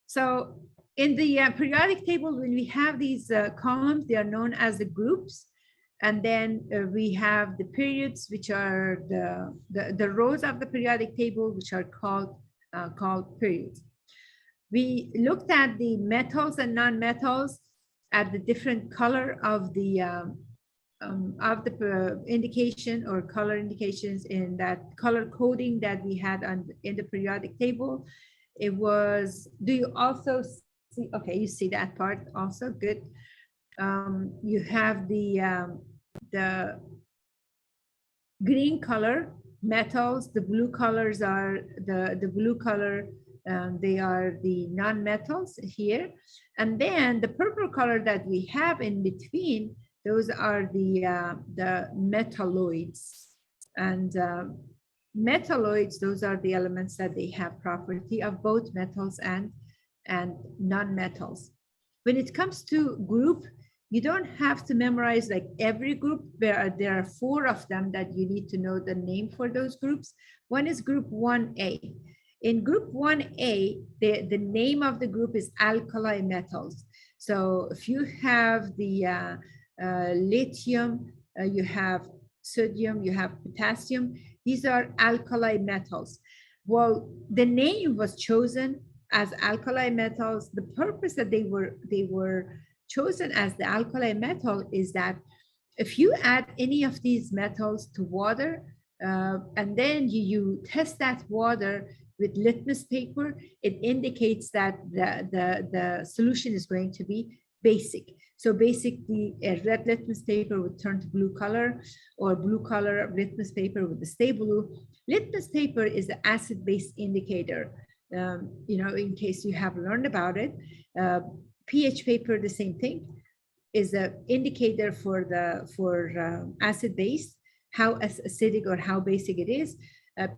So in the periodic table, when we have these columns, they are known as the groups. And then we have the periods, which are the rows of the periodic table, which are called periods. We looked at the metals and non-metals at the different color of the indication or color indications in that color coding that we had in the periodic table. It was, do you also see, okay, you see that part also, good. You have the green color metals, the blue colors are the blue color, they are the non-metals here. And then the purple color that we have in between, those are the metalloids. And metalloids, those are the elements that they have property of both metals and non-metals. When it comes to group, you don't have to memorize like every group. There are 4 of them that you need to know the name for those groups. One is group 1A. In group 1A, the name of the group is alkali metals. So if you have the lithium, you have sodium, you have potassium, these are alkali metals. Well, the name was chosen as alkali metals. The purpose that they were chosen as the alkali metal is that if you add any of these metals to water, and then you test that water with litmus paper, it indicates that the solution is going to be basic. So basically, a red litmus paper would turn to blue color, or blue color litmus paper would stay blue. Litmus paper is the acid-base indicator. You know, in case you have learned about it, pH paper, the same thing, is an indicator for acid-base, how acidic or how basic it is.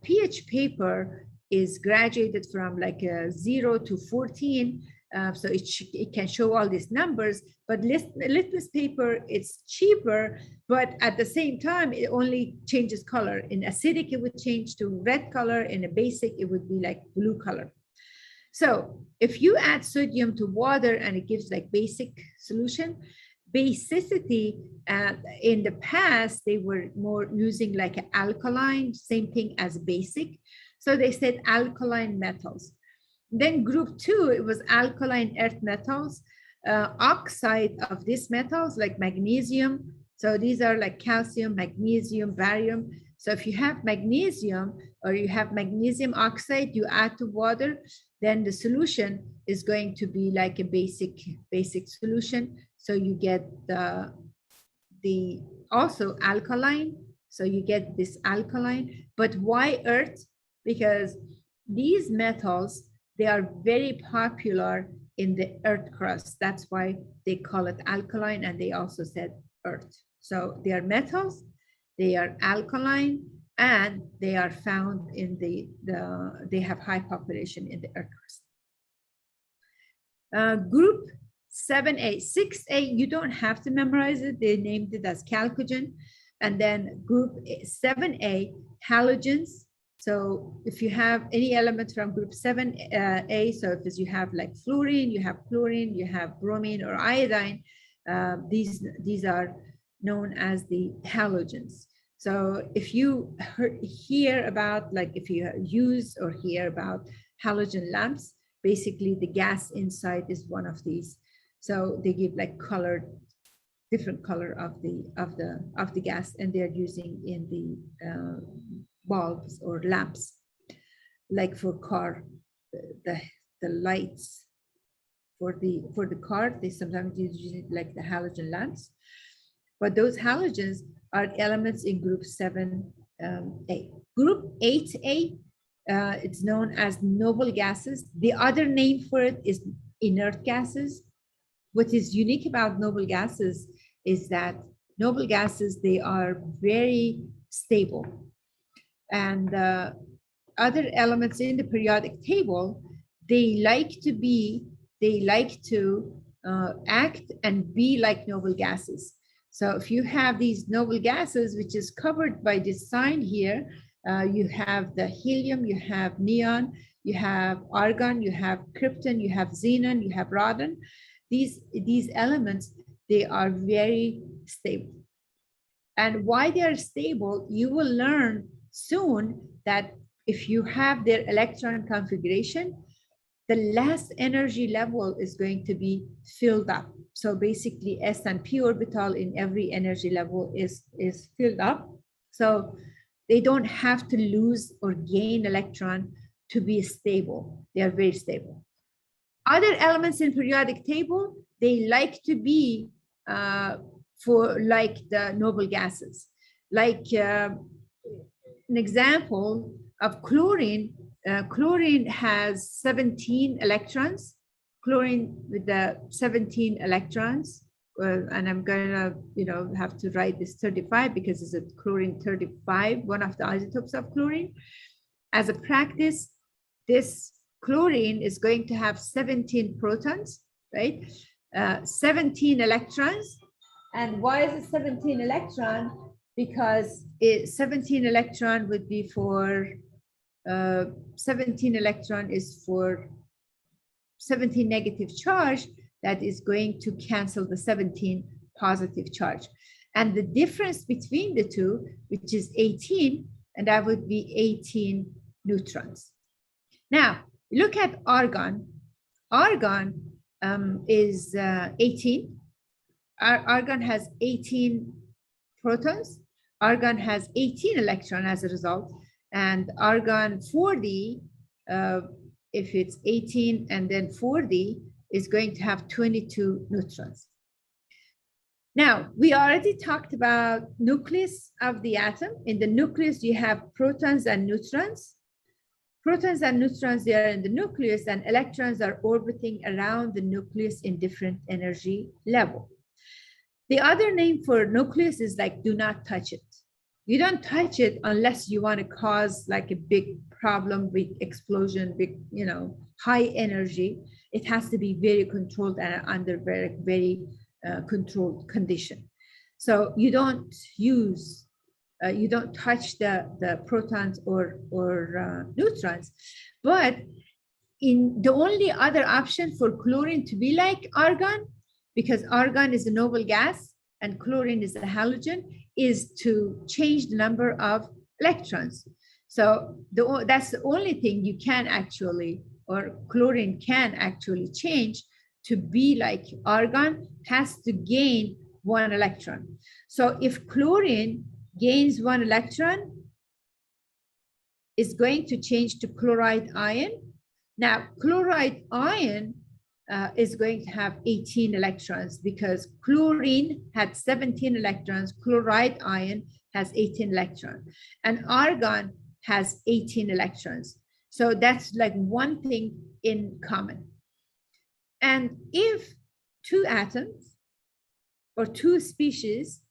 pH paper is graduated from like 0 to 14. So it can show all these numbers, but litmus paper, it's cheaper, but at the same time, it only changes color. In acidic, it would change to red color. In a basic, it would be like blue color. So if you add sodium to water and it gives like basic solution, basicity, in the past, they were more using like an alkaline, same thing as basic. So they said alkaline metals. Then group 2, it was alkaline earth metals, oxide of these metals like magnesium. So these are like calcium, magnesium, barium. So if you have magnesium or you have magnesium oxide, you add to water, then the solution is going to be like a basic solution. So you get the also alkaline. So you get this alkaline, but why earth? Because these metals, they are very popular in the earth crust. That's why they call it alkaline, and they also said earth. So they are metals, they are alkaline, and they are found in they have high population in the earth crust. Group 7A, 6A, you don't have to memorize it. They named it as chalcogen. And then group 7A, halogens. So if you have any element from group 7A, so if you have like fluorine, you have chlorine, you have bromine or iodine, these are known as the halogens. So if you hear about, like if you use or hear about halogen lamps, basically the gas inside is one of these. So they give like different color of the gas, and they're using in the bulbs or lamps, like for car, the lights for the car, they sometimes use it like the halogen lamps. But those halogens are elements in group 7A. Group 8A, it's known as noble gases. The other name for it is inert gases. What is unique about noble gases is that noble gases, they are very stable. And other elements in the periodic table, they like to act and be like noble gases. So if you have these noble gases, which is covered by this sign here, You have the helium, you have neon, you have argon, you have krypton, you have xenon, you have radon. These elements, they are very stable. And why they are stable, you will learn soon that if you have their electron configuration, the last energy level is going to be filled up. So basically S and P orbital in every energy level is filled up. So they don't have to lose or gain electron to be stable. They are very stable. Other elements in periodic table, they like to be for like the noble gases. Like an example of chlorine, chlorine has 17 electrons. Chlorine with the 17 electrons, and I'm gonna, have to write this 35 because it's a chlorine 35, one of the isotopes of chlorine. As a practice, this chlorine is going to have 17 protons, right? 17 electrons. And why is it 17 electron? Because 17 electron would be for, 17 electron is for 17 negative charge that is going to cancel the 17 positive charge. And the difference between the two, which is 18, and that would be 18 neutrons. Now, look at argon. Argon is 18. Argon has 18 protons. Argon has 18 electrons as a result. And argon 40, if it's 18 and then 40, is going to have 22 neutrons. Now, we already talked about nucleus of the atom. In the nucleus, you have protons and neutrons. Protons and neutrons, they are in the nucleus, and electrons are orbiting around the nucleus in different energy level. The other name for nucleus is like, do not touch it. You don't touch it unless you want to cause like a big problem, big explosion, big, high energy. It has to be very controlled and under very, very controlled condition. So you don't use, you don't touch the protons or neutrons. But in the only other option for chlorine to be like argon, because argon is a noble gas and chlorine is a halogen, is to change the number of electrons. So that's the only thing you can actually, or chlorine can actually change to be like argon, has to gain 1 electron. So if chlorine gains 1 electron, it's going to change to chloride ion. Now, chloride ion is going to have 18 electrons because chlorine had 17 electrons, chloride ion has 18 electrons, and argon has 18 electrons. So that's like one thing in common. And if 2 atoms or 2 species,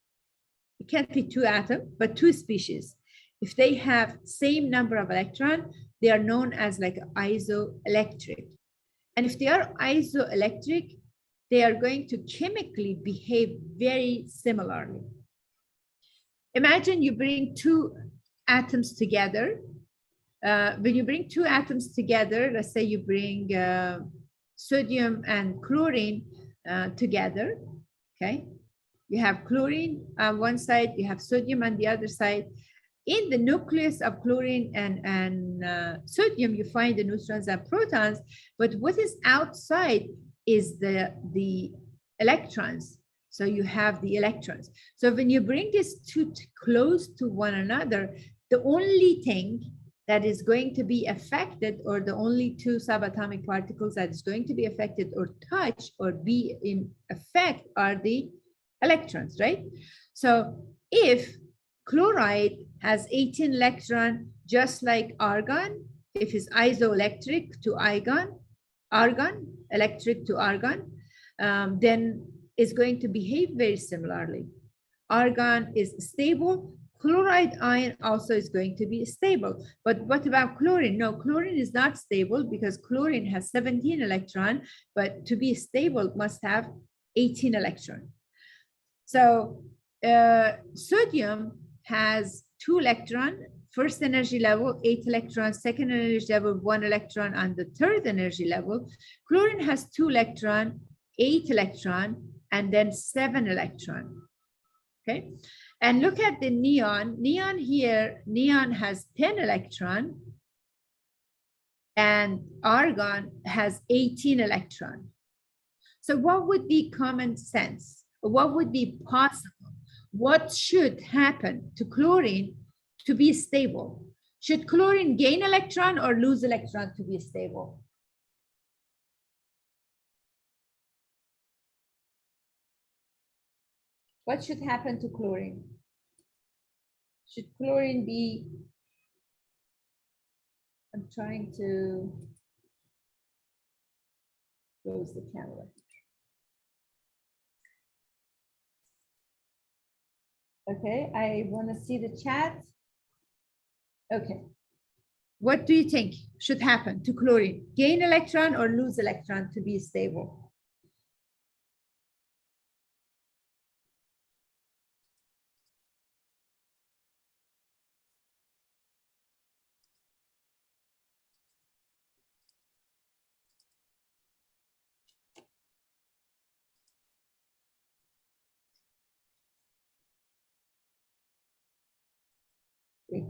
it can't be 2 atoms, but 2 species, if they have same number of electrons, they are known as like isoelectric. And if they are isoelectric, they are going to chemically behave very similarly. Imagine you bring 2 atoms together. When you bring 2 atoms together, let's say you bring sodium and chlorine together, okay? You have chlorine on one side, you have sodium on the other side. In the nucleus of chlorine and sodium, you find the neutrons and protons, but what is outside is the electrons. So you have the electrons. So when you bring these 2 close to one another, the only thing that is going to be affected, or the only 2 subatomic particles that is going to be affected or touch or be in effect are the electrons, right? So if chloride has 18 electrons, just like argon, if it's isoelectric to argon, electric to argon, then it's going to behave very similarly. Argon is stable. Chloride ion also is going to be stable. But what about chlorine? No, chlorine is not stable because chlorine has 17 electrons, but to be stable must have 18 electrons. So sodium has 2 electrons, first energy level, 8 electrons, second energy level, 1 electron, on the third energy level. Chlorine has 2 electron, 8 electron, and then 7 electron. Okay, and look at the neon. Neon here, neon has 10 electron, and argon has 18 electron. So what would be common sense? What would be possible? What should happen to chlorine to be stable? Should chlorine gain electron or lose electron to be stable? What should happen to chlorine? Should chlorine be, I'm trying to close the camera. Okay, I want to see the chat. Okay. What do you think should happen to chlorine? Gain electron or lose electron to be stable?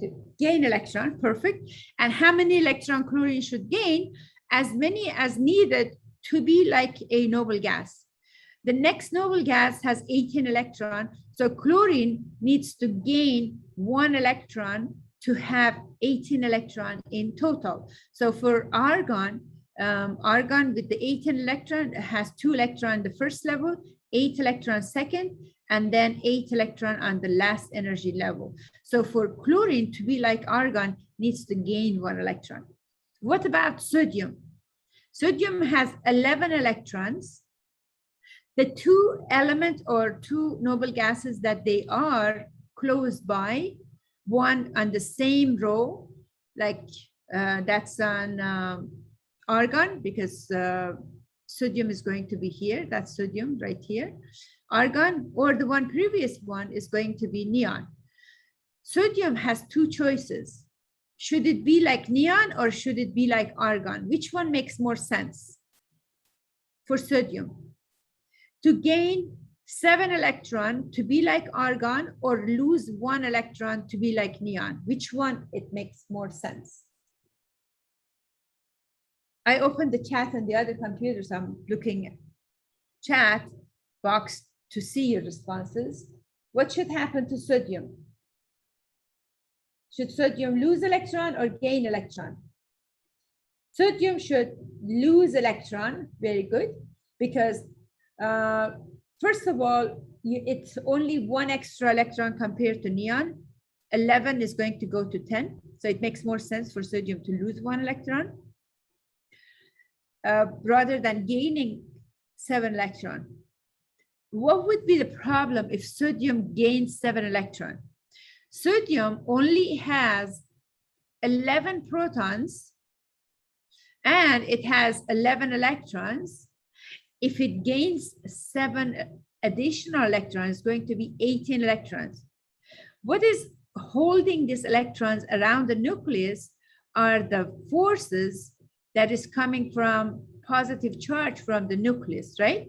To gain electron, perfect. And how many electron chlorine should gain? As many as needed to be like a noble gas. The next noble gas has 18 electron, so chlorine needs to gain 1 electron to have 18 electron in total. So for argon, argon with the 18 electron has 2 electron the first level, 8 electron second, and then 8 electron on the last energy level. So for chlorine to be like argon needs to gain 1 electron. What about sodium? Sodium has 11 electrons. The 2 element or 2 noble gases that they are close by, one on the same row, like that's on argon, because sodium is going to be here. That's sodium right here. Argon, or the one previous one, is going to be neon. Sodium has 2 choices. Should it be like neon or should it be like argon? Which one makes more sense for sodium? To gain 7 electron to be like argon or lose 1 electron to be like neon? Which one it makes more sense? I opened the chat on the other computer, so I'm looking at chat box to see your responses. What should happen to sodium? Should sodium lose electron or gain electron? Sodium should lose electron, very good, because first of all, it's only 1 extra electron compared to neon. 11 is going to go to 10, so it makes more sense for sodium to lose 1 electron rather than gaining 7 electron. What would be the problem if sodium gains 7 electron? Sodium only has 11 protons and it has 11 electrons. If it gains 7 additional electrons, it's going to be 18 electrons. What is holding these electrons around the nucleus are the forces that is coming from positive charge from the nucleus, right?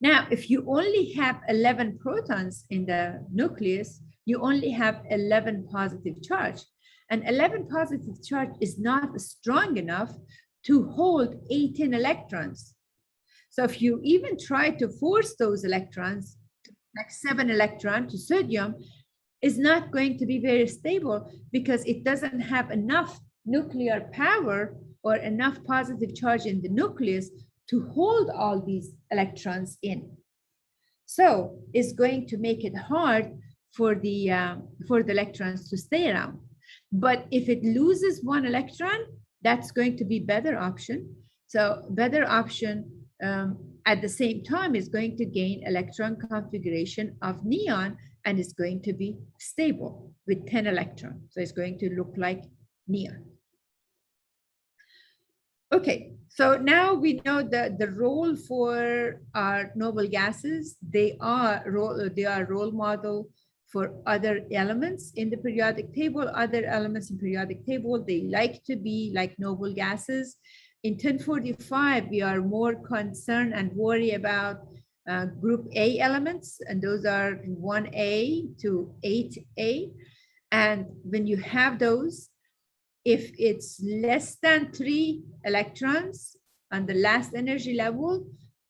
Now, if you only have 11 protons in the nucleus, you only have 11 positive charge. And 11 positive charge is not strong enough to hold 18 electrons. So if you even try to force those electrons, like 7 electron to sodium, is not going to be very stable because it doesn't have enough nuclear power or enough positive charge in the nucleus to hold all these electrons in. So it's going to make it hard for the electrons to stay around. But if it loses 1 electron, that's going to be better option. So better option at the same time is going to gain electron configuration of neon and is going to be stable with 10 electrons. So it's going to look like neon. Okay, so now we know the role for our noble gases. They are role model for other elements in the periodic table. Other elements in periodic table, they like to be like noble gases. In 1045, we are more concerned and worry about group A elements, and those are 1A to 8A. And when you have those, if it's less than 3 electrons on the last energy level,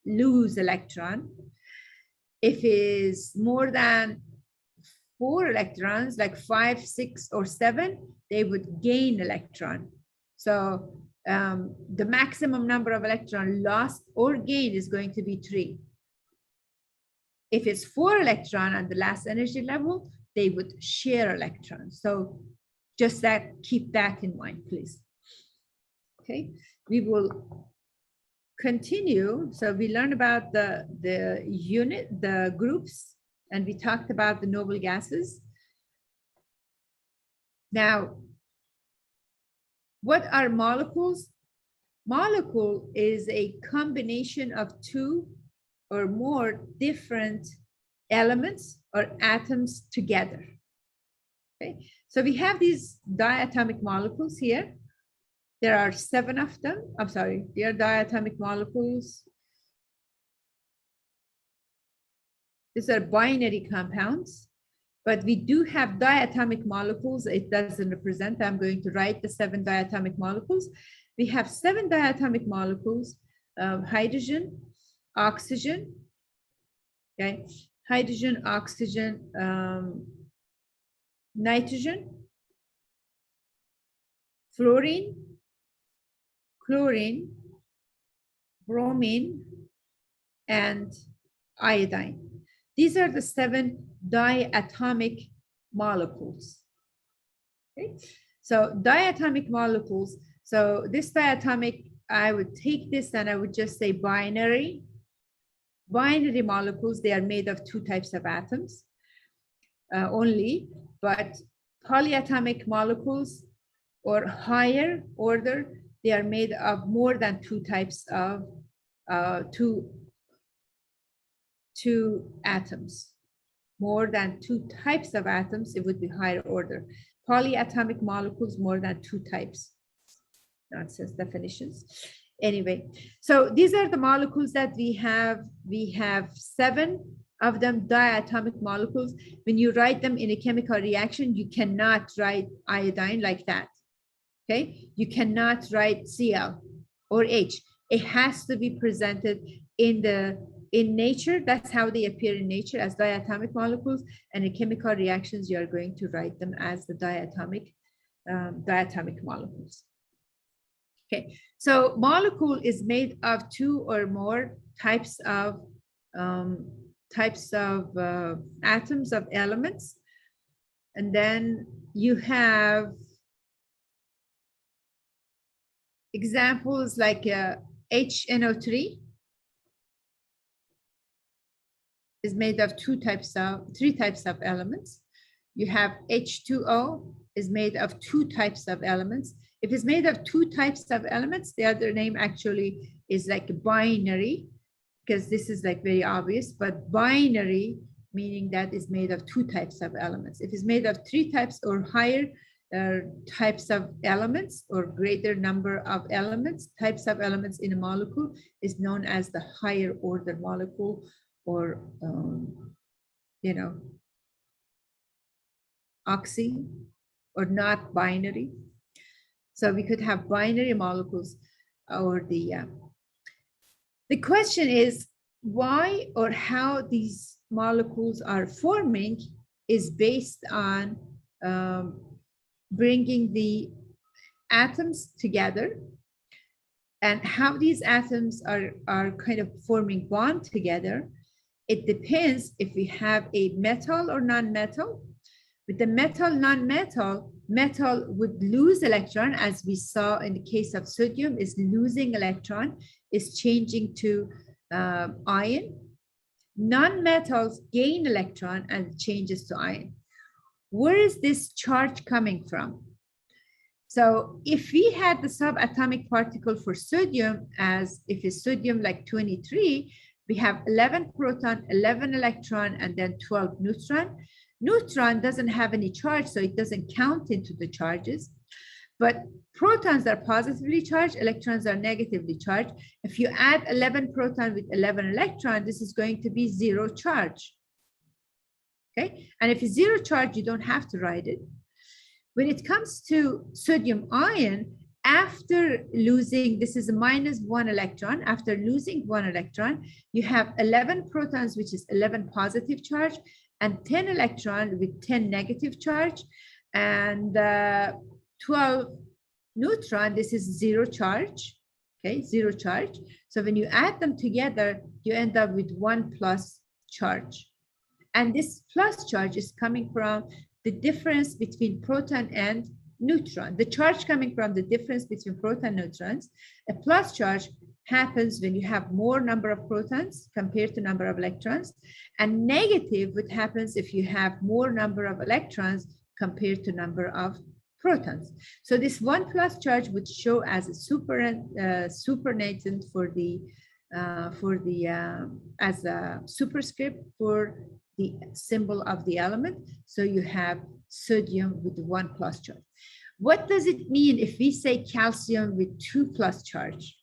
lose electron. If it's more than 4 electrons, like 5, 6, or 7, they would gain electron. So the maximum number of electron lost or gained is going to be 3. If it's 4 electron on the last energy level, they would share electrons. So just that, keep that in mind, please. Okay, we will continue. So we learned about the unit, the groups, and we talked about the noble gases. Now, what are molecules? Molecule is a combination of 2 or more different elements or atoms together. Okay, so we have these diatomic molecules here. There are 7 of them. I'm sorry, they are diatomic molecules. These are binary compounds, but we do have diatomic molecules. It doesn't represent. I'm going to write the 7 diatomic molecules. We have 7 diatomic molecules of hydrogen, oxygen, okay, hydrogen, oxygen, nitrogen, fluorine, chlorine, bromine, and iodine. These are the 7 diatomic molecules. Okay? So diatomic molecules, so this diatomic, I would take this and I would just say binary. Binary molecules, they are made of 2 types of atoms only, but polyatomic molecules or higher order, they are made of more than 2 types of two atoms. More than 2 types of atoms, it would be higher order. Polyatomic molecules, more than 2 types. Nonsense definitions. Anyway, so these are the molecules that we have. We have 7 of them, diatomic molecules. When you write them in a chemical reaction, you cannot write iodine like that. Okay, you cannot write Cl or H. It has to be presented in nature. That's how they appear in nature, as diatomic molecules, and in chemical reactions, you are going to write them as the diatomic molecules. Okay, so molecule is made of 2 or more types of atoms of elements, and then you have examples like HNO3 is made of 3 types of elements. You have H2O is made of 2 types of elements. If it's made of 2 types of elements, the other name actually is like binary, because this is like very obvious, but binary meaning that is made of 2 types of elements. If it's made of 3 types or higher types of elements or greater number of elements, types of elements in a molecule is known as the higher order molecule, or oxy, or not binary. So we could have binary molecules, or the question is why or how these molecules are forming is based on bringing the atoms together, and how these atoms are kind of forming bond together. It depends if we have a metal or non-metal. With the metal, non-metal, metal would lose electron, as we saw in the case of sodium, is losing electron, is changing to ion. Non-metals gain electron and changes to ion. Where is this charge coming from? So if we had the subatomic particle for sodium, as if it's sodium like 23, we have 11 proton, 11 electron, and then 12 neutron. Neutron doesn't have any charge, so it doesn't count into the charges. But protons are positively charged, electrons are negatively charged. If you add 11 proton with 11 electron, this is going to be 0 charge. Okay, and if it's 0 charge, you don't have to write it. When it comes to sodium ion, after losing, this is a -1 electron, after losing 1 electron, you have 11 protons, which is 11 positive charge, and 10 electron with 10 negative charge, and 12 neutron, this is 0 charge, okay, 0 charge. So when you add them together, you end up with 1 plus charge. And this plus charge is coming from the difference between proton and neutron. The charge coming from the difference between proton and neutrons. A plus charge happens when you have more number of protons compared to number of electrons. And negative, what happens if you have more number of electrons compared to number of protons. So this 1 plus charge would show as a supernatant as a superscript for the symbol of the element. So you have sodium with 1 plus charge. What does it mean if we say calcium with 2 plus charge?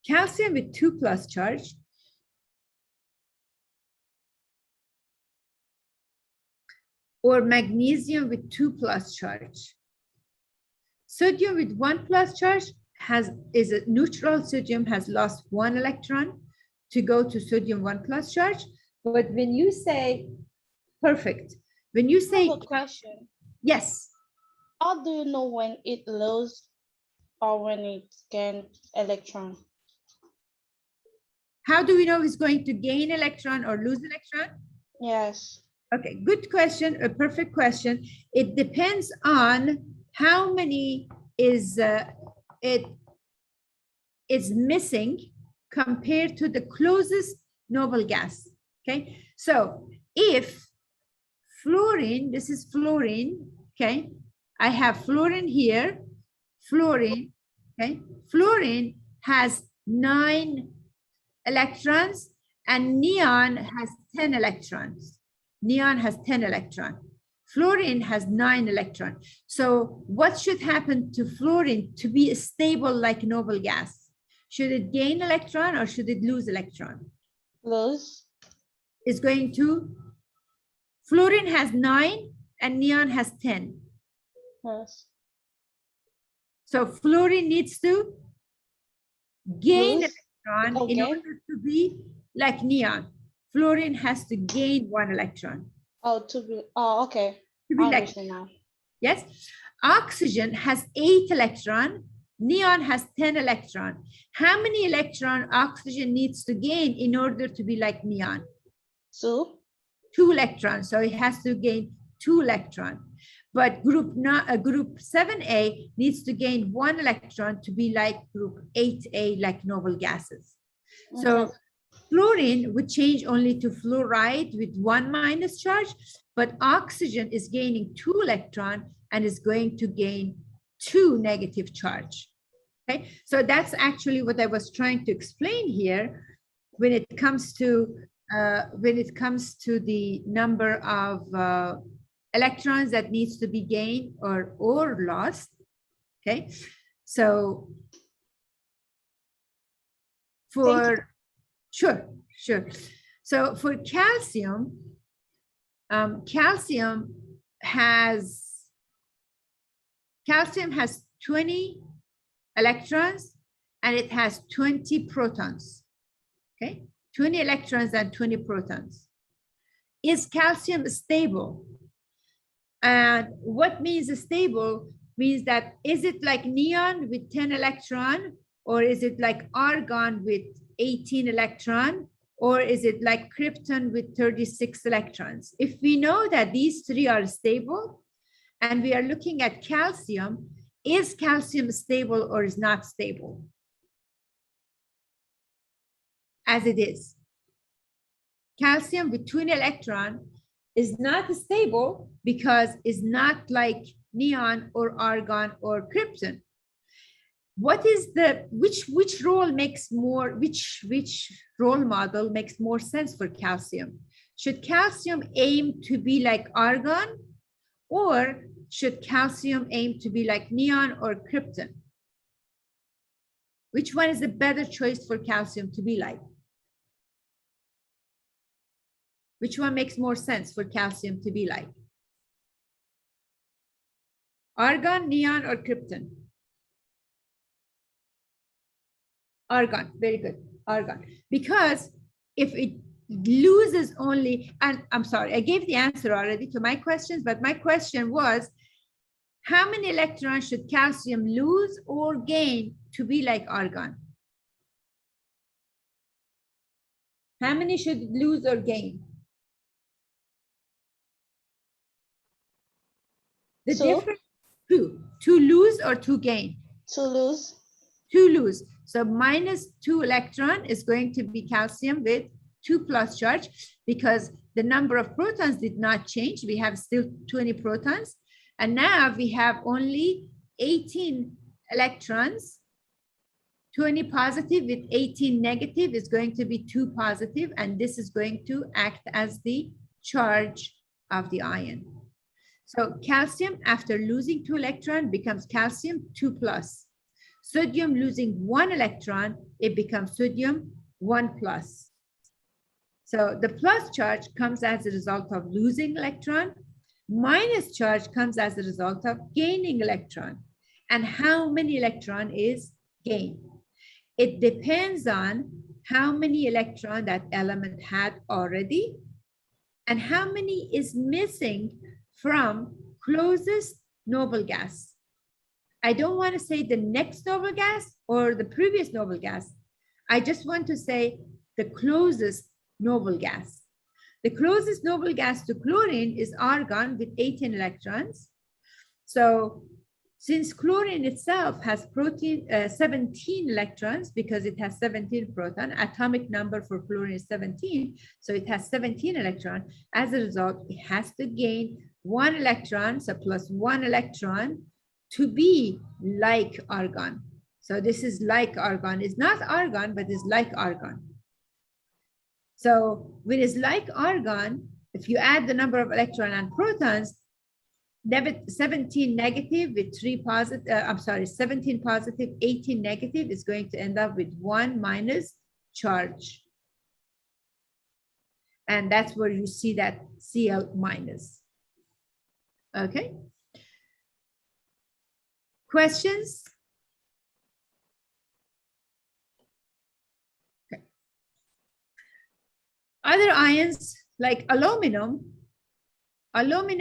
Calcium with 2 plus charge or magnesium with 2 plus charge. Sodium with 1 plus charge is a neutral sodium, has lost 1 electron to go to sodium 1 plus charge. But when you say, perfect, when you say, I have a question. Yes. How do you know when it loses or when it gains electron? How do we know it's going to gain electron or lose electron? Yes. Okay, good question, a perfect question. It depends on how many is missing compared to the closest noble gas. Okay, so if fluorine, this is fluorine, okay, I have fluorine here, fluorine, okay, fluorine has 9 electrons and neon has 10 electrons. Neon has 10 electrons. Fluorine has 9 electrons. So what should happen to fluorine to be stable like noble gas? Should it gain electron or should it lose electron? Lose. Is going to, fluorine has 9 and neon has 10. Yes. So fluorine needs to gain Lose. electron Okay. in order to be like neon. Fluorine has to gain 1 electron. Oh, okay. To be I like, understand now. yes. Oxygen has 8 electrons. Neon has 10 electrons. How many electrons oxygen needs to gain in order to be like neon? 2. 2 electrons. So it has to gain 2 electrons. But group 7A needs to gain 1 electron to be like group 8A, like noble gases. Okay. So fluorine would change only to fluoride with 1 minus charge, but oxygen is gaining 2 electrons and is going to gain 2 negative charge. Okay, so that's actually what I was trying to explain here when it comes to the number of electrons that needs to be gained or lost. Okay, so for sure. So for calcium, calcium has 20 electrons and it has 20 protons. Okay, 20 electrons and 20 protons. Is calcium stable? And what means stable means that is it like neon with 10 electron, or is it like argon with 18 electron, or is it like krypton with 36 electrons? If we know that these 3 are stable and we are looking at calcium, is calcium stable or is not stable? As it is. Calcium with 20 electron is not stable because it's not like neon or argon or krypton. What is the, which role makes more, which role model makes more sense for calcium? Should calcium aim to be like argon, or should calcium aim to be like neon or krypton? Which one is the better choice for calcium to be like? Which one makes more sense for calcium to be like? Argon, neon, or krypton? Argon, very good, argon. Because if it loses only, and I'm sorry, I gave the answer already to my questions, but my question was, how many electrons should calcium lose or gain to be like argon? How many should it lose or gain? The difference, to lose or to gain? To lose. To lose. So -2 electron is going to be calcium with 2+ charge, because the number of protons did not change. We have still 20 protons. And now we have only 18 electrons. 20 positive with 18 negative is going to be 2 positive, and this is going to act as the charge of the ion. So calcium, after losing 2 electrons, becomes calcium 2+. Sodium losing 1 electron, it becomes sodium 1+. So the plus charge comes as a result of losing electron. Minus charge comes as a result of gaining electron. And how many electron is gained? It depends on how many electron that element had already and how many is missing from closest noble gas. I don't want to say the next noble gas or the previous noble gas. I just want to say the closest noble gas. The closest noble gas to chlorine is argon with 18 electrons. So since chlorine itself has 17 electrons, because it has 17 proton, atomic number for chlorine is 17, so it has 17 electrons. As a result, it has to gain 1 electron, so plus 1 electron to be like argon. So this is like argon. It's not argon, but it's like argon. So when it's like argon, if you add the number of electrons and protons, 17 negative with 3 positive, 17 positive, 18 negative is going to end up with 1 minus charge. And that's where you see that Cl minus. Okay. Questions? Okay. Other ions like aluminum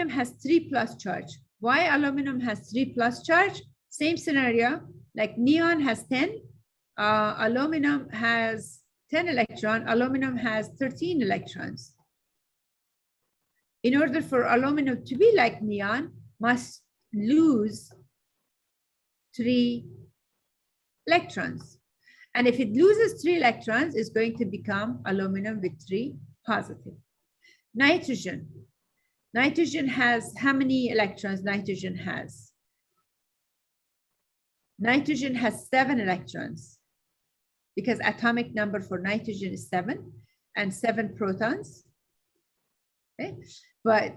has 3+ charge. Why aluminum has 3+ charge? Same scenario, like neon has 10, aluminum has 10 electrons, aluminum has 13 electrons. In order for aluminum to be like neon, must lose 3 electrons. And if it loses 3 electrons, it's going to become aluminum with 3 positive. Nitrogen. Nitrogen has how many electrons nitrogen has? Nitrogen has 7 electrons, because atomic number for nitrogen is 7 and 7 protons. Okay? But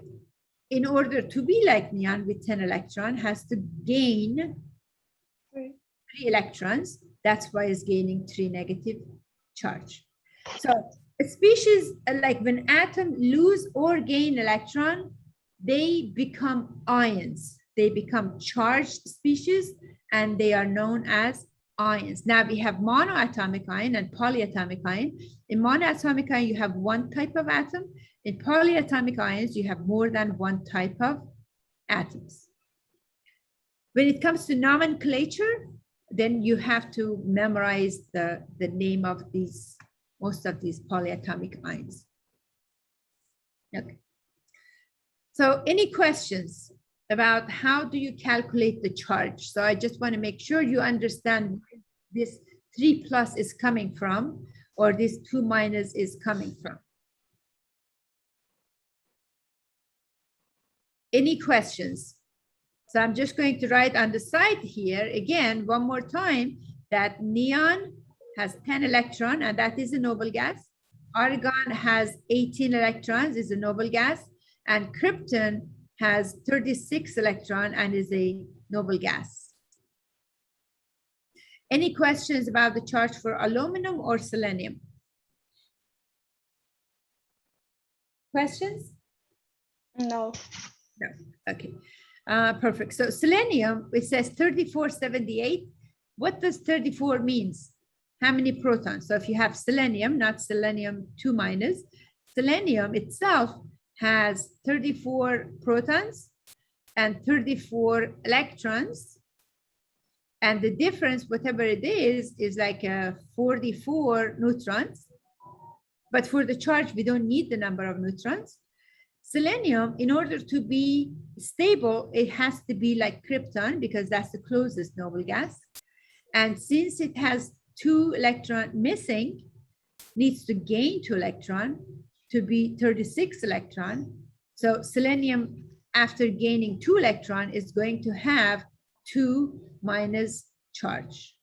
in order to be like neon with 10 electrons, has to gain 3 electrons. That's why it's gaining 3 negative charge. So a species, like when atoms lose or gain electron, they become ions. They become charged species, and they are known as ions. Now we have monoatomic ion and polyatomic ion. In monoatomic ion, you have 1 type of atom. In polyatomic ions, you have more than 1 type of atoms. When it comes to nomenclature, then you have to memorize the name of these, most of these polyatomic ions. Okay. So any questions about how do you calculate the charge? So I just want to make sure you understand where this 3+ is coming from, or this 2- is coming from. Any questions? So I'm just going to write on the side here, again, one more time, that neon has 10 electrons, and that is a noble gas. Argon has 18 electrons, is a noble gas, and krypton has 36 electrons and is a noble gas. Any questions about the charge for aluminum or selenium? Questions? No. No. Okay. Perfect. So selenium, it says 3478. What does 34 means? How many protons? So if you have selenium, not selenium 2 minus, selenium itself has 34 protons and 34 electrons. And the difference, whatever it is like 44 neutrons. But for the charge, we don't need the number of neutrons. Selenium, in order to be stable, it has to be like krypton because that's the closest noble gas. And since it has 2 electrons missing, needs to gain 2 electrons to be 36 electrons. So selenium, after gaining 2 electrons, is going to have 2 minus charge.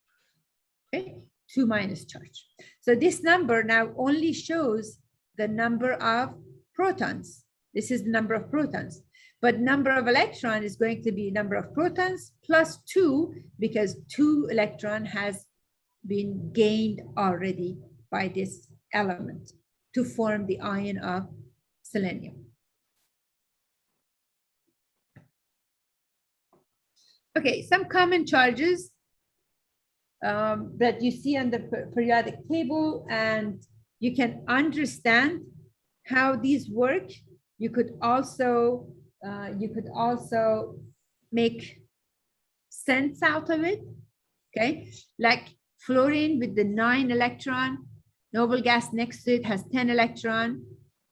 Okay, 2 minus charge. So this number now only shows the number of protons. This is the number of protons, but number of electrons is going to be number of protons plus 2 because 2 electron has been gained already by this element to form the ion of selenium. Okay, some common charges that you see on the periodic table, and you can understand how these work. You could also make sense out of it. Okay, like fluorine with the 9 electron, noble gas next to it has 10 electron,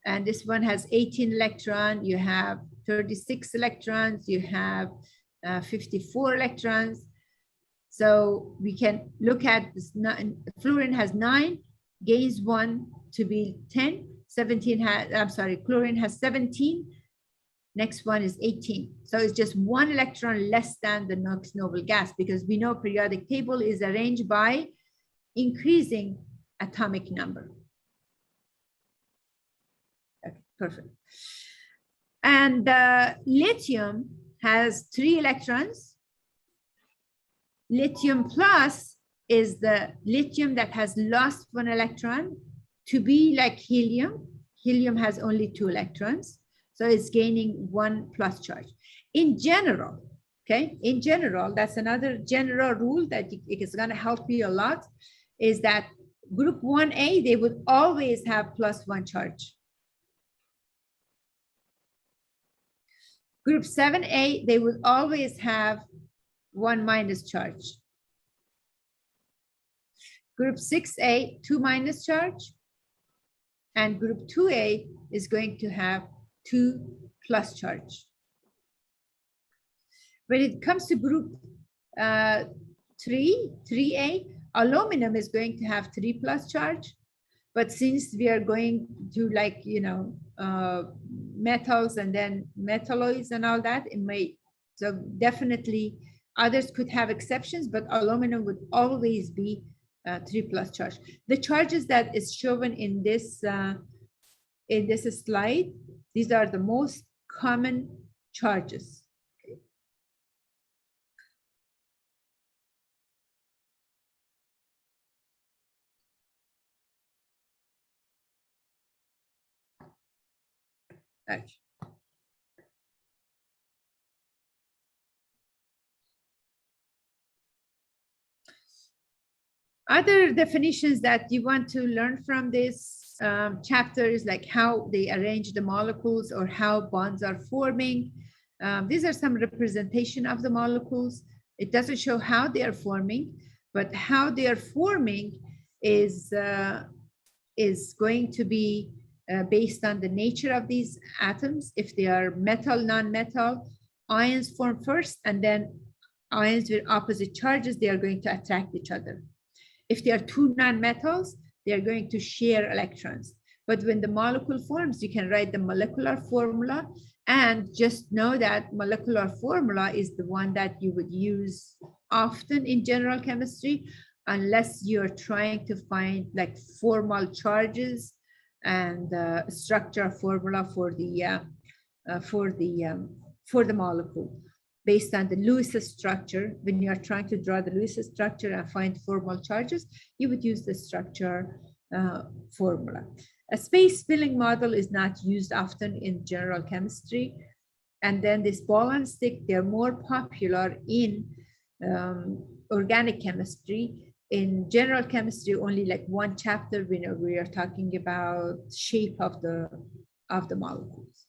and this one has 18 electron. You have 36 electrons. You have 54 electrons. So we can look at this. Fluorine has 9, gains 1 to be 10. 17 has, I'm sorry, chlorine has 17. Next one is 18. So it's just 1 electron less than the next noble gas, because we know periodic table is arranged by increasing atomic number. Okay, perfect. And lithium has 3 electrons. Lithium plus is the lithium that has lost 1 electron to be like helium. Helium has only 2 electrons. So it's gaining 1 plus charge. In general, okay, in general, that's another general rule that is going to help you a lot, is that group 1A, they would always have +1 charge. Group 7A, they would always have 1 minus charge. Group 6A, 2 minus charge. And group 2A is going to have 2 plus charge. When it comes to group 3A, aluminum is going to have 3 plus charge. But since we are going to, like, you know, metals and then metalloids and all that, it may, so definitely others could have exceptions, but aluminum would always be 3 plus charge. The charges that is shown in this slide, these are the most common charges. Okay. Other definitions that you want to learn from this chapter is like how they arrange the molecules or how bonds are forming. These are some representation of the molecules. It doesn't show how they are forming, but how they are forming is going to be based on the nature of these atoms. If they are metal, non-metal, ions form first, and then ions with opposite charges, they are going to attract each other. If they are 2 non-metals, they are going to share electrons. But when the molecule forms, you can write the molecular formula, and just know that molecular formula is the one that you would use often in general chemistry, unless you're trying to find like formal charges and structure formula for the molecule based on the Lewis structure. When you are trying to draw the Lewis structure and find formal charges, you would use the structure formula. A space filling model is not used often in general chemistry. And then this ball and stick, they're more popular in organic chemistry. In general chemistry, only like one chapter, we are talking about shape of the molecules.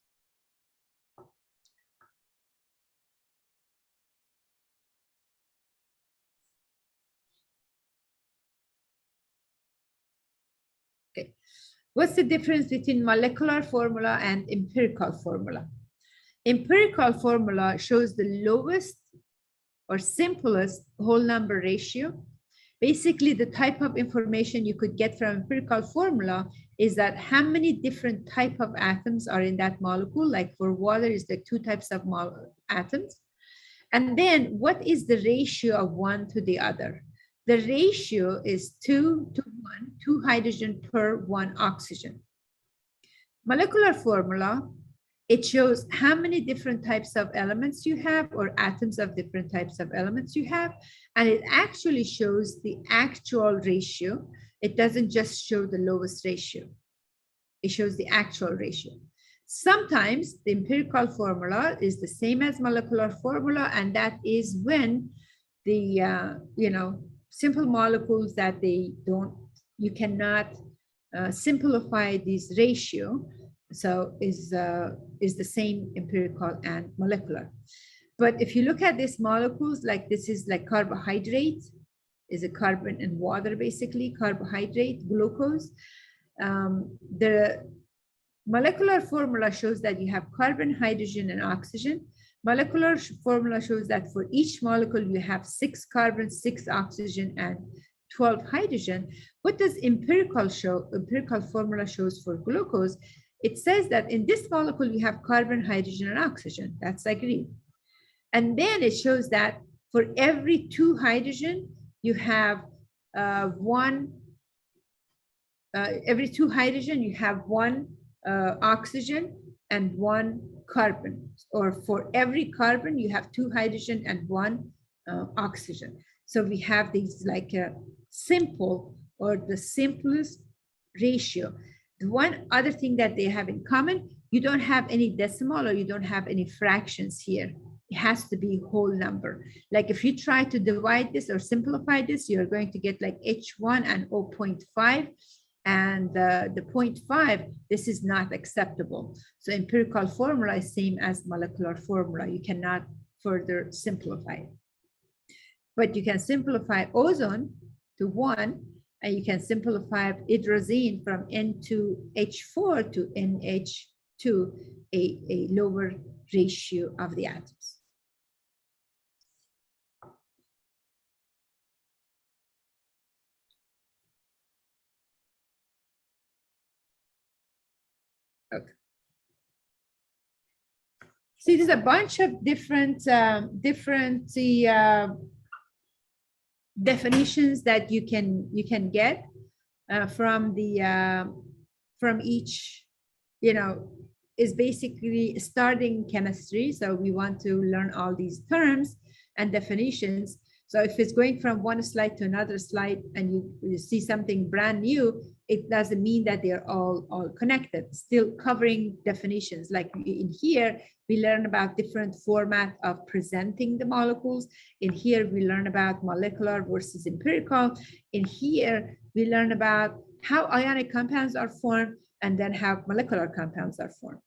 Okay, what's the difference between molecular formula and empirical formula? Empirical formula shows the lowest or simplest whole number ratio. Basically, the type of information you could get from empirical formula is that how many different type of atoms are in that molecule. Like for water, is like 2 types of atoms. And then what is the ratio of one to the other? The ratio is 2 to 1, 2 hydrogen per 1 oxygen. Molecular formula, it shows how many different types of elements you have, or atoms of different types of elements you have. And it actually shows the actual ratio. It doesn't just show the lowest ratio. It shows the actual ratio. Sometimes the empirical formula is the same as molecular formula, and that is when the simple molecules that you cannot simplify this ratio. So is the same empirical and molecular. But if you look at these molecules, like this is like carbohydrate, is a carbon and water, basically carbohydrate, glucose. The molecular formula shows that you have carbon, hydrogen, and oxygen. Molecular formula shows that for each molecule, you have 6 carbon, 6 oxygen, and 12 hydrogen. What does empirical show? Empirical formula shows for glucose. It says that in this molecule, you have carbon, hydrogen, and oxygen. That's agreed. And then it shows that for every 2 hydrogen, you have every 2 hydrogen, you have 1 oxygen and 1 carbon. Or for every carbon, you have 2 hydrogen and 1 oxygen. So we have these like a simple, or the simplest ratio. The one other thing that they have in common, you don't have any decimal, or you don't have any fractions here. It has to be whole number. Like if you try to divide this or simplify this, you're going to get like H1 and 0.5. And the 0.5, this is not acceptable. So empirical formula is same as molecular formula. You cannot further simplify it. But you can simplify ozone to 1, and you can simplify hydrazine from N2H4 to NH2, a lower ratio of the atoms. Okay. See, there's a bunch of different definitions that you can get from each, is basically starting chemistry. So we want to learn all these terms and definitions. So if it's going from one slide to another slide and you see something brand new, it doesn't mean that they're all connected. Still covering definitions. Like in here, we learn about different format of presenting the molecules. In here, we learn about molecular versus empirical. In here, we learn about how ionic compounds are formed, and then how molecular compounds are formed.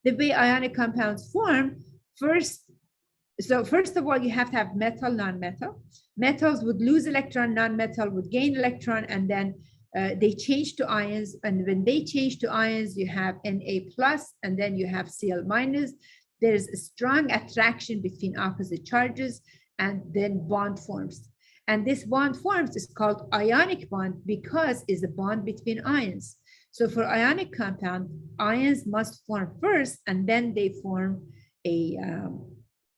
The way ionic compounds form, first of all, you have to have metal, non-metal. Metals would lose electron, non-metal would gain electron, and then they change to ions. And when they change to ions, you have Na+, and then you have Cl-. There's a strong attraction between opposite charges, and then bond forms. And this bond forms is called ionic bond because it's a bond between ions. So for ionic compound, ions must form first, and then they form a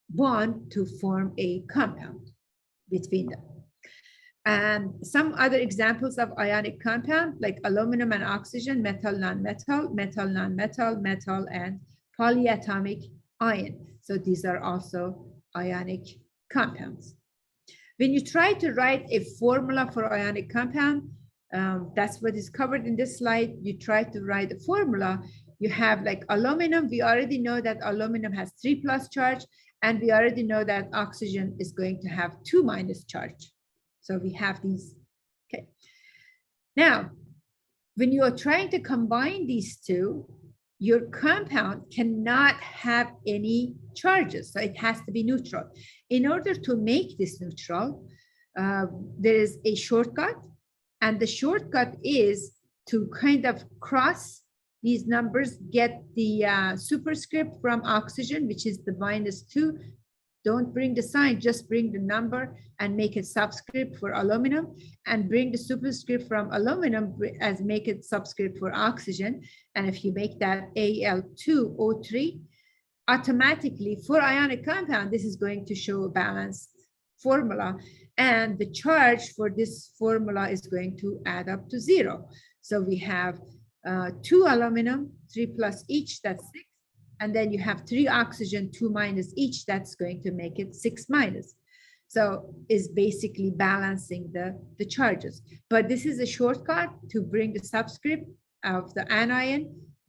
bond to form a compound between them. Some other examples of ionic compound like aluminum and oxygen, metal, non-metal, metal, non-metal, metal, and polyatomic ion. So these are also ionic compounds. When you try to write a formula for ionic compound, that's what is covered in this slide. You try to write a formula. You have like aluminum. We already know that aluminum has 3+ charge, and we already know that oxygen is going to have 2- charge. So we have these. Okay. Now, when you are trying to combine these two, your compound cannot have any charges. So it has to be neutral. In order to make this neutral, there is a shortcut. And the shortcut is to kind of cross these numbers, get the superscript from oxygen, which is the -2. Don't bring the sign, just bring the number and make it subscript for aluminum, and bring the superscript from aluminum as make it subscript for oxygen. And if you make that Al2O3, automatically for ionic compound, this is going to show a balanced formula. And the charge for this formula is going to add up to 0. So we have 2 aluminum, 3+ each, that's 6. And then you have 3 oxygen, 2- each, that's going to make it 6-. So is basically balancing the charges. But this is a shortcut to bring the subscript of the anion,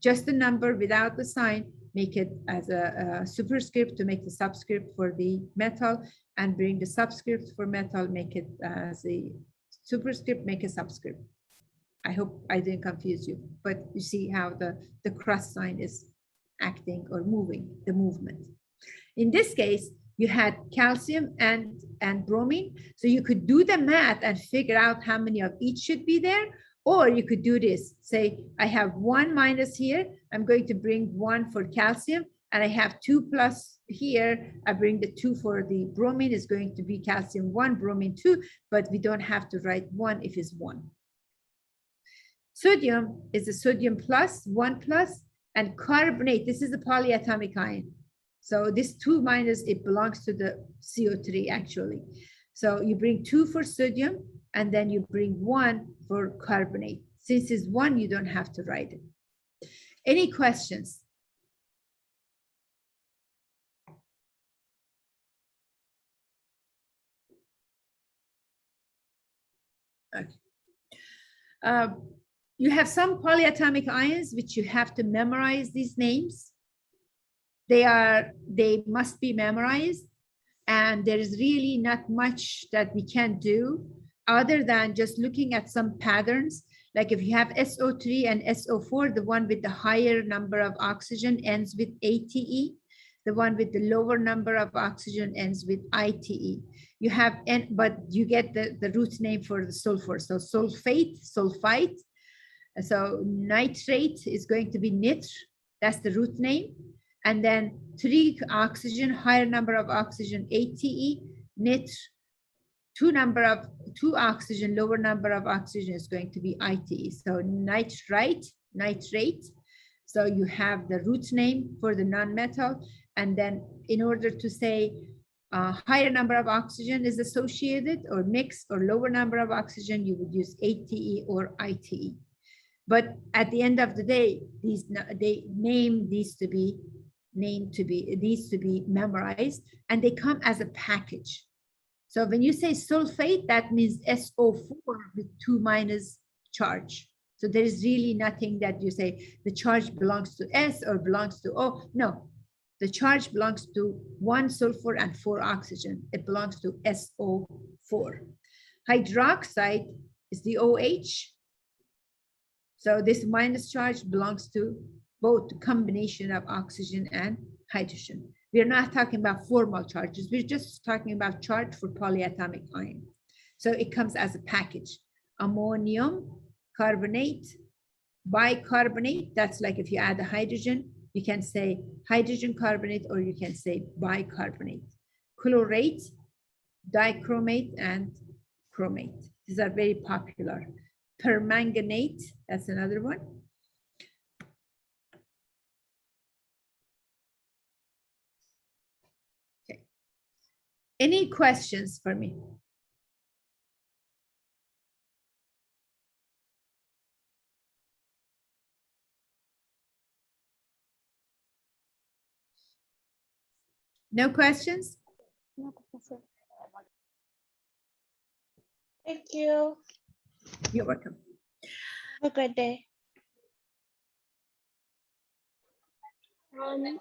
just the number without the sign, make it as a superscript to make the subscript for the metal, and bring the subscript for metal, make it as a superscript, make a subscript. I hope I didn't confuse you, but you see how the cross sign is acting or moving, the movement. In this case, you had calcium and bromine. So you could do the math and figure out how many of each should be there. Or you could do this, say, I have 1- here. I'm going to bring 1 for calcium, and I have 2+ here. I bring the 2 for the bromine, is going to be calcium 1, bromine 2, but we don't have to write 1 if it's 1. Sodium is a sodium plus, 1+, and carbonate, this is a polyatomic ion. So this 2-, it belongs to the CO3 actually. So you bring 2 for sodium, and then you bring 1 for carbonate. Since it's 1, you don't have to write it. Any questions? Okay. You have some polyatomic ions which you have to memorize these names. They must be memorized, and there is really not much that we can do other than just looking at some patterns. Like if you have SO3 and SO4, the one with the higher number of oxygen ends with ATE. The one with the lower number of oxygen ends with ITE. You have, but you get the root name for the sulfur. So sulfate, sulfite. So nitrate is going to be nitr. That's the root name. And then 3 oxygen, higher number of oxygen, ATE, nitr. 2 oxygen, lower number of oxygen is going to be ITE. So nitrite, nitrate. So you have the root name for the non-metal. And then in order to say higher number of oxygen is associated or mixed, or lower number of oxygen, you would use ATE or ITE. But at the end of the day, they name these to be memorized, and they come as a package. So when you say sulfate, that means SO4 with 2- charge. So there is really nothing that you say the charge belongs to S or belongs to O. No, the charge belongs to 1 sulfur and 4 oxygen. It belongs to SO4. Hydroxide is the OH. So this minus charge belongs to both combination of oxygen and hydrogen. We're not talking about formal charges. We're just talking about charge for polyatomic ion. So it comes as a package. Ammonium carbonate, bicarbonate. That's like if you add a hydrogen, you can say hydrogen carbonate, or you can say bicarbonate. Chlorate, dichromate, and chromate. These are very popular. Permanganate, that's another one. Okay. Any questions for me? No questions? No, Professor. Thank you. You're welcome. Have a great day.